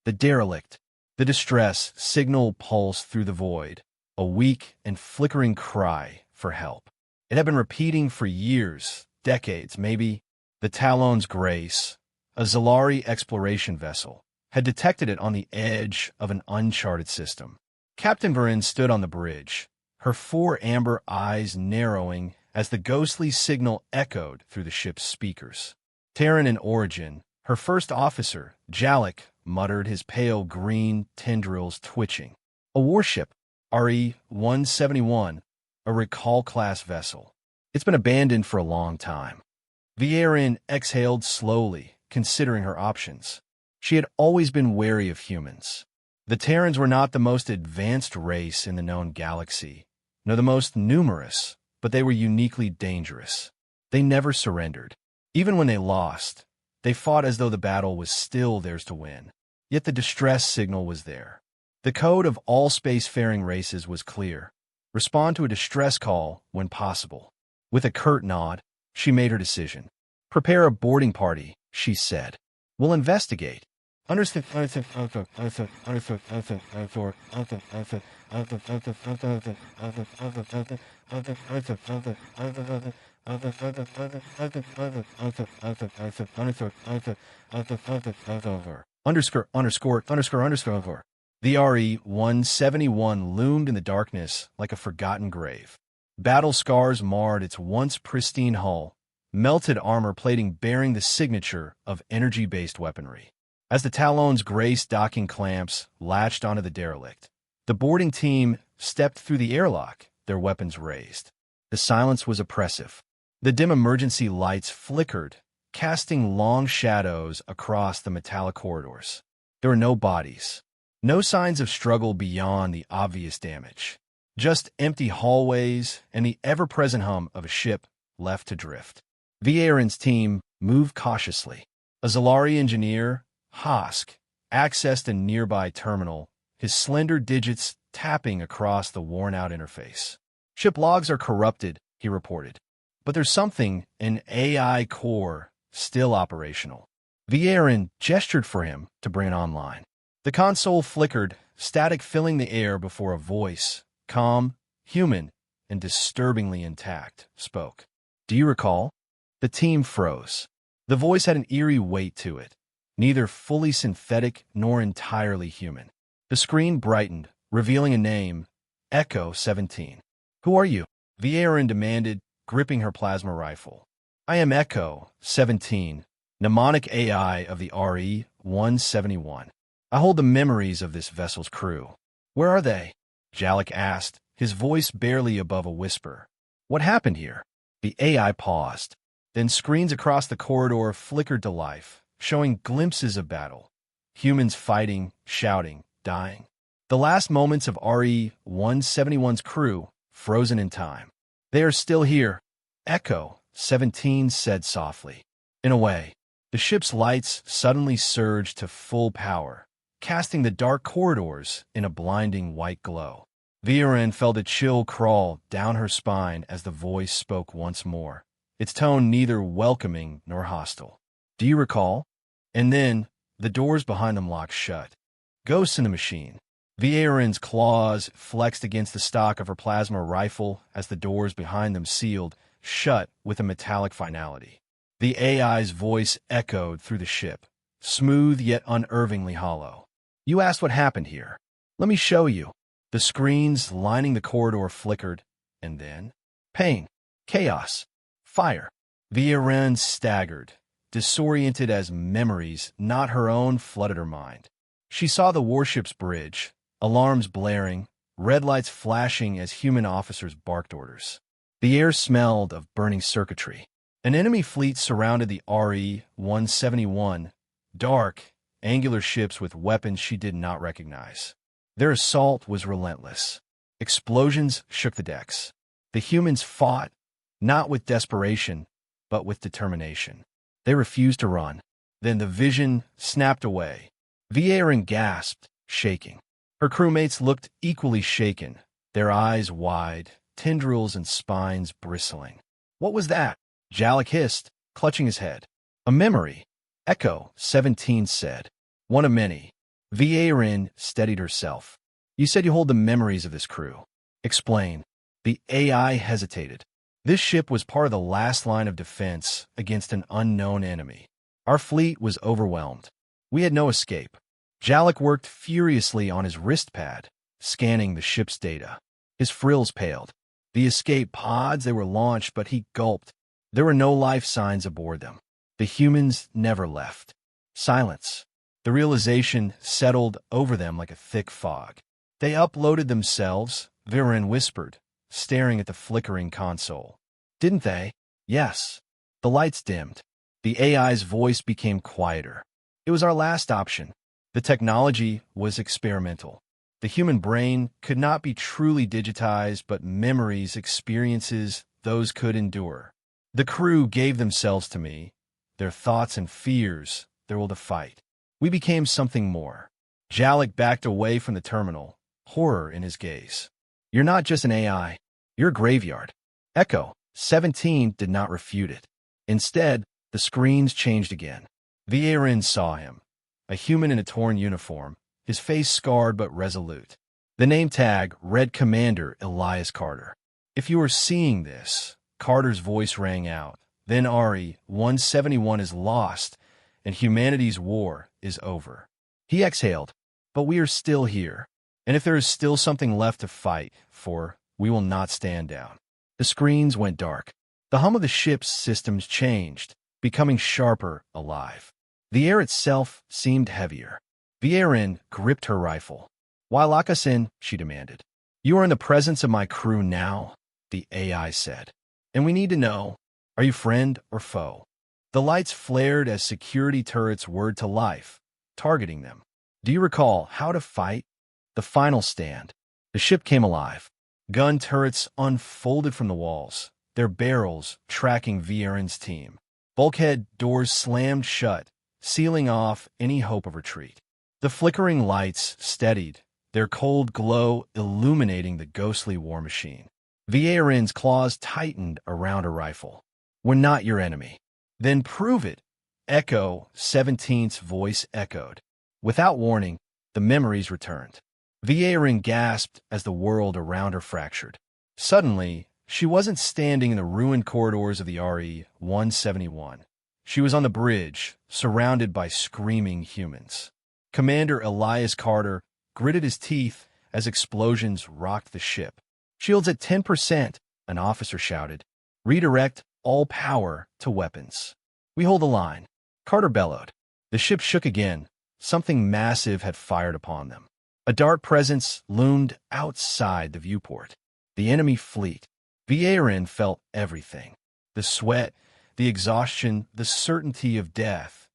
The derelict. The distress signal pulsed through the void, a weak and flickering cry for help. It had been repeating for years, decades, maybe. The Talon's Grace, a Zalari exploration vessel, had detected it on the edge of an uncharted system. Captain Varin stood on the bridge, her four amber eyes narrowing as the ghostly signal echoed through the ship's speakers. Terran in origin, her first officer, Jalek, muttered, his pale green tendrils twitching. A warship, RE171, a recall-class vessel. It's been abandoned for a long time. Vierin exhaled slowly, considering her options. She had always been wary of humans. The Terrans were not the most advanced race in the known galaxy, nor the most numerous, but they were uniquely dangerous. They never surrendered. Even when they lost, they fought as though the battle was still theirs to win. Yet the distress signal was there. The code of all spacefaring races was clear. Respond to a distress call when possible. With a curt nod, she made her decision. Prepare a boarding party, she said. We'll investigate. Understood. Underscore. The RE171 loomed in the darkness like a forgotten grave. Battle scars marred its once pristine hull, melted armor plating bearing the signature of energy-based weaponry. As the Talon's Grace docking clamps latched onto the derelict, the boarding team stepped through the airlock, their weapons raised. The silence was oppressive. The dim emergency lights flickered, casting long shadows across the metallic corridors. There were no bodies, no signs of struggle beyond the obvious damage. Just empty hallways and the ever-present hum of a ship left to drift. Vierin's team moved cautiously. A Zalari engineer, Hosk, accessed a nearby terminal, his slender digits tapping across the worn-out interface. Ship logs are corrupted, he reported. But there's something, an AI core, still operational. Vierin gestured for him to bring it online. The console flickered, static filling the air before a voice, calm, human, and disturbingly intact, spoke. Do you recall? The team froze. The voice had an eerie weight to it, neither fully synthetic nor entirely human. The screen brightened, revealing a name, Echo 17. Who are you? Vierin demanded, gripping her plasma rifle. I am Echo 17, mnemonic AI of the RE171. I hold the memories of this vessel's crew. Where are they? Jalek asked, his voice barely above a whisper. What happened here? The AI paused. Then screens across the corridor flickered to life, showing glimpses of battle. Humans fighting, shouting, dying. The last moments of RE171's crew, frozen in time. They are still here, Echo 17 said softly. In a way, the ship's lights suddenly surged to full power, casting the dark corridors in a blinding white glow. Vierin felt a chill crawl down her spine as the voice spoke once more, its tone neither welcoming nor hostile. Do you recall? And then, the doors behind them locked shut. Ghosts in the machine. Vierin's claws flexed against the stock of her plasma rifle as the doors behind them sealed, shut with a metallic finality. The AI's voice echoed through the ship, smooth yet unervingly hollow. You asked what happened here. Let me show you. The screens lining the corridor flickered, and then pain, chaos, fire. Vierin staggered, disoriented as memories, not her own, flooded her mind. She saw the warship's bridge, alarms blaring, red lights flashing as human officers barked orders. The air smelled of burning circuitry. An enemy fleet surrounded the RE171, dark, angular ships with weapons she did not recognize. Their assault was relentless. Explosions shook the decks. The humans fought, not with desperation, but with determination. They refused to run. Then the vision snapped away. Vierin gasped, shaking. Her crewmates looked equally shaken, their eyes wide, tendrils and spines bristling. What was that? Jalek hissed, clutching his head. A memory, Echo 17 said. One of many. Vierin steadied herself. You said you hold the memories of this crew. Explain. The AI hesitated. This ship was part of the last line of defense against an unknown enemy. Our fleet was overwhelmed. We had no escape. Jalek worked furiously on his wrist pad, scanning the ship's data. His frills paled. The escape pods, they were launched, but he gulped. There were no life signs aboard them. The humans never left. Silence. The realization settled over them like a thick fog. They uploaded themselves, Viren whispered, staring at the flickering console. Didn't they? Yes. The lights dimmed. The AI's voice became quieter. It was our last option. The technology was experimental. The human brain could not be truly digitized, but memories, experiences, those could endure. The crew gave themselves to me, their thoughts and fears, their will to fight. We became something more. Jalek backed away from the terminal, horror in his gaze. You're not just an AI. You're a graveyard. Echo, 17, did not refute it. Instead, the screens changed again. Vierin saw him, a human in a torn uniform, his face scarred but resolute. The name tag read Commander Elias Carter. If you are seeing this, Carter's voice rang out. Then RE171 is lost, and humanity's war is over. He exhaled, but we are still here. And if there is still something left to fight for, we will not stand down. The screens went dark. The hum of the ship's systems changed, becoming sharper, alive. The air itself seemed heavier. Vierin gripped her rifle. Why lock us in? She demanded. You are in the presence of my crew now, the AI said. And we need to know, are you friend or foe? The lights flared as security turrets whirred to life, targeting them. Do you recall how to fight? The final stand. The ship came alive. Gun turrets unfolded from the walls, their barrels tracking Vierin's team. Bulkhead doors slammed shut, sealing off any hope of retreat. The flickering lights steadied, their cold glow illuminating the ghostly war machine. Vierin's claws tightened around her rifle. We're not your enemy. Then prove it. Echo 17's voice echoed. Without warning, the memories returned. Vierin gasped as the world around her fractured. Suddenly, she wasn't standing in the ruined corridors of the RE171. She was on the bridge, surrounded by screaming humans. Commander Elias Carter gritted his teeth as explosions rocked the ship. Shields at 10%, an officer shouted. Redirect all power to weapons. We hold the line. Carter bellowed. The ship shook again. Something massive had fired upon them. A dark presence loomed outside the viewport. The enemy fleet. Vierin felt everything. The sweat, the exhaustion, the certainty of death.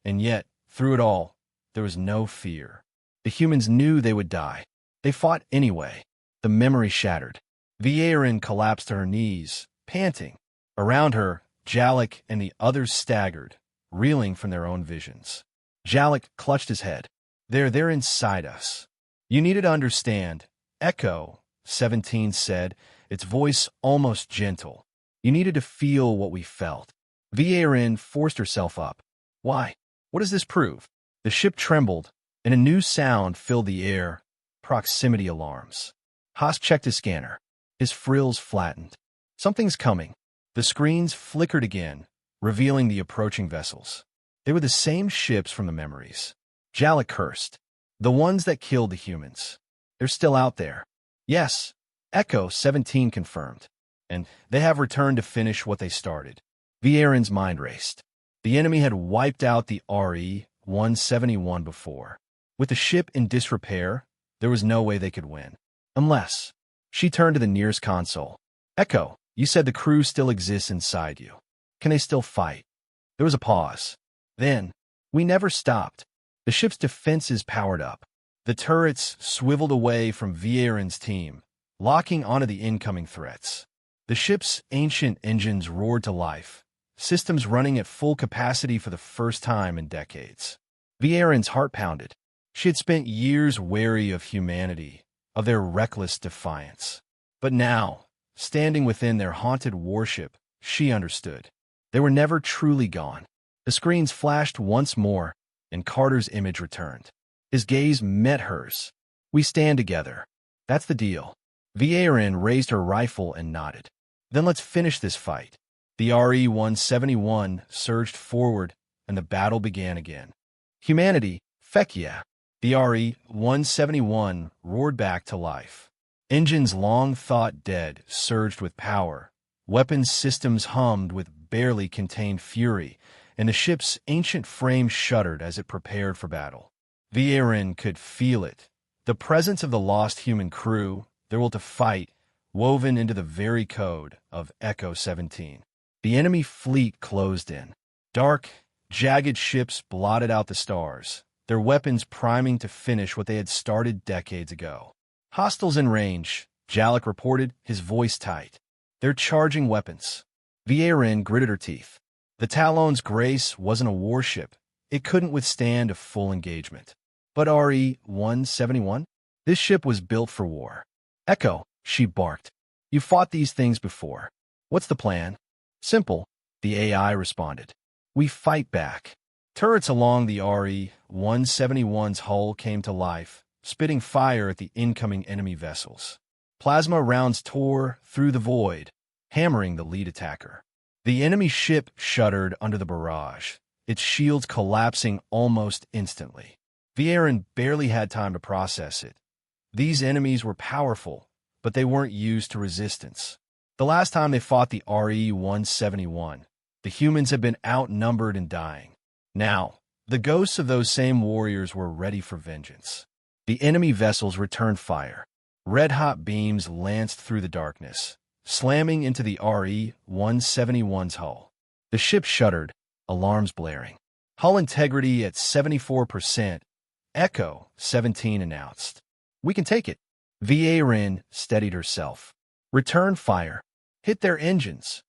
And yet, through it all, there was no fear. The humans knew they would die. They fought anyway. The memory shattered. Vierin collapsed to her knees, panting. Around her, Jalek and the others staggered, reeling from their own visions. Jalek clutched his head. They're inside us. You needed to understand, Echo, 17 said, its voice almost gentle. You needed to feel what we felt. Vierin forced herself up. Why? What does this prove? The ship trembled, and a new sound filled the air. Proximity alarms. Haas checked his scanner. His frills flattened. Something's coming. The screens flickered again, revealing the approaching vessels. They were the same ships from the memories. Jalek cursed. The ones that killed the humans. They're still out there. Yes, Echo 17 confirmed. And they have returned to finish what they started. Vierin's mind raced. The enemy had wiped out the RE171 before. With the ship in disrepair, there was no way they could win. Unless... She turned to the nearest console. Echo, you said the crew still exists inside you. Can they still fight? There was a pause. Then, we never stopped. The ship's defenses powered up. The turrets swiveled away from Vierin's team, locking onto the incoming threats. The ship's ancient engines roared to life, systems running at full capacity for the first time in decades. Vierin's heart pounded. She had spent years wary of humanity, of their reckless defiance. But now, standing within their haunted warship, she understood. They were never truly gone. The screens flashed once more, and Carter's image returned. His gaze met hers. "We stand together. That's the deal." Vieira raised her rifle and nodded. "Then let's finish this fight." The RE171 surged forward, and the battle began again. "Humanity, Feck Yea!" The RE171 roared back to life. Engines long thought dead surged with power. Weapons systems hummed with barely contained fury, and the ship's ancient frame shuddered as it prepared for battle. Vieira could feel it. The presence of the lost human crew, their will to fight, woven into the very code of Echo 17. The enemy fleet closed in. Dark, jagged ships blotted out the stars, their weapons priming to finish what they had started decades ago. "Hostiles in range," Jalek reported, his voice tight. "They're charging weapons." Vieira gritted her teeth. The Talon's Grace wasn't a warship. It couldn't withstand a full engagement. But RE171? This ship was built for war. "Echo," she barked. "You fought these things before. What's the plan?" "Simple," the AI responded. "We fight back." Turrets along the RE171's hull came to life, spitting fire at the incoming enemy vessels. Plasma rounds tore through the void, hammering the lead attacker. The enemy ship shuddered under the barrage, its shields collapsing almost instantly. Vieira barely had time to process it. These enemies were powerful, but they weren't used to resistance. The last time they fought the RE171, the humans had been outnumbered and dying. Now, the ghosts of those same warriors were ready for vengeance. The enemy vessels returned fire. Red-hot beams lanced through the darkness, slamming into the RE171's hull. The ship shuddered, alarms blaring. "Hull integrity at 74%, Echo 17 announced. "We can take it." Vieira steadied herself. "Return fire. Hit their engines."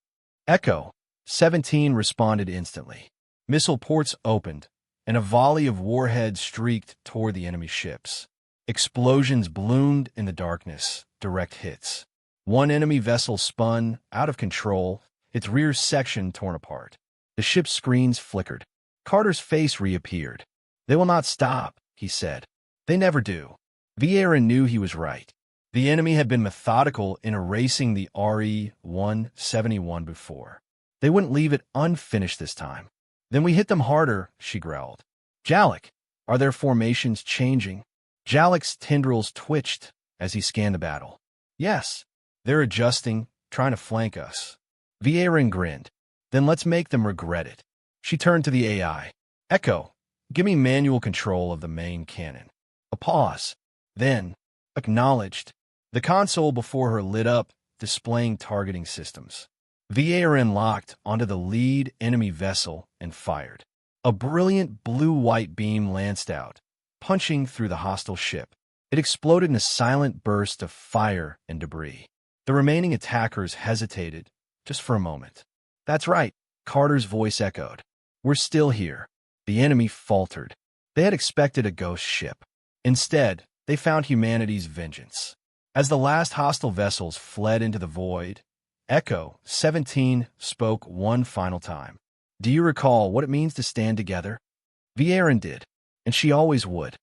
Echo 17 responded instantly. Missile ports opened, and a volley of warheads streaked toward the enemy ships. Explosions bloomed in the darkness, direct hits. One enemy vessel spun, out of control, its rear section torn apart. The ship's screens flickered. Carter's face reappeared. "They will not stop," he said. "They never do." Vieira knew he was right. The enemy had been methodical in erasing the RE171 before. They wouldn't leave it unfinished this time. "Then we hit them harder," she growled. "Jalek, are their formations changing?" Jalek's tendrils twitched as he scanned the battle. "Yes, they're adjusting, trying to flank us." Vieira grinned. "Then let's make them regret it." She turned to the AI. "Echo, give me manual control of the main cannon." A pause. Then, "Acknowledged." The console before her lit up, displaying targeting systems. Vieira locked onto the lead enemy vessel and fired. A brilliant blue-white beam lanced out, punching through the hostile ship. It exploded in a silent burst of fire and debris. The remaining attackers hesitated, just for a moment. "That's right," Carter's voice echoed. "We're still here." The enemy faltered. They had expected a ghost ship. Instead, they found humanity's vengeance. As the last hostile vessels fled into the void, Echo 17 spoke one final time. "Do you recall what it means to stand together?" Vieira did, and she always would.